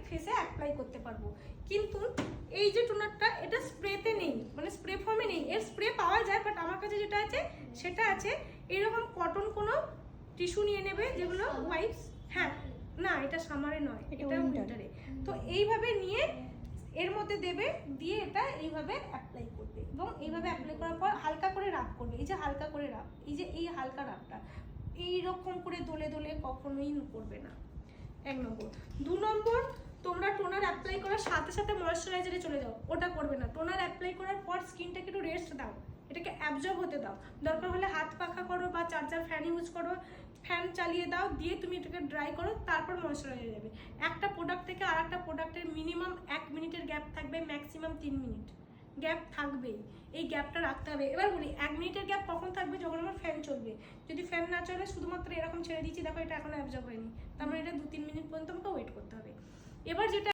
ফেসে অ্যাপ্লাই করতে পারবো। কিন্তু এই যে টোনারটা এটা স্প্রেতে নেই, মানে স্প্রে ফর্মে নেই, এর স্প্রে পাওয়া যায়, বাট আমার কাছে যেটা আছে সেটা আছে এরকম কটন কোনো টিস্যু নিয়ে নেবে, যেগুলো ওয়াইপস, হ্যাঁ না এটা সামারে নয়, এটা উইন্টারে। তো এইভাবে নিয়ে এর মধ্যে দেবে, দিয়ে এটা এইভাবে অ্যাপ্লাই করবে, এবং এইভাবে অ্যাপ্লাই করার পর হালকা করে রাব করবে। এই যে হালকা করে রাব, এই যে এই হালকা রাবটা এইরকম করে দোলে দোলে কখনোই করবে না, 1 নম্বর। 2 নম্বর, তোমরা টোনার অ্যাপ্লাই করার সাথে সাথে ময়েশ্চারাইজারে চলে যাও, ওটা করবে না। টোনার অ্যাপ্লাই করার পর স্কিনটাকে একটু রেস্ট দাও, এটাকে অ্যাবজর্ব হতে দাও। দরকার হলে হাত পাখা করো বা চার্জার ফ্যান ইউজ করো, ফ্যান চালিয়ে দাও, দিয়ে তুমি এটাকে ড্রাই করো, তারপর ময়েশ্চারাইজার যাবে। একটা প্রোডাক্ট থেকে আর একটা প্রোডাক্টের মিনিমাম 1 মিনিটের গ্যাপ থাকবে, ম্যাক্সিমাম 3 মিনিট গ্যাপ থাকবেই, এই গ্যাপটা রাখতে হবে। এবার বলি 1 মিনিটের গ্যাপ কখন থাকবে, যখন আমার ফ্যান চলবে। যদি ফ্যান না চলে, শুধুমাত্র এরকম ছেড়ে দিচ্ছি, দেখো এটা এখনো অ্যাবজর্ব হয়নি, তার মানে এটা 2-3 মিনিট পর্যন্ত আমাকে ওয়েট করতে হবে। এবার যেটা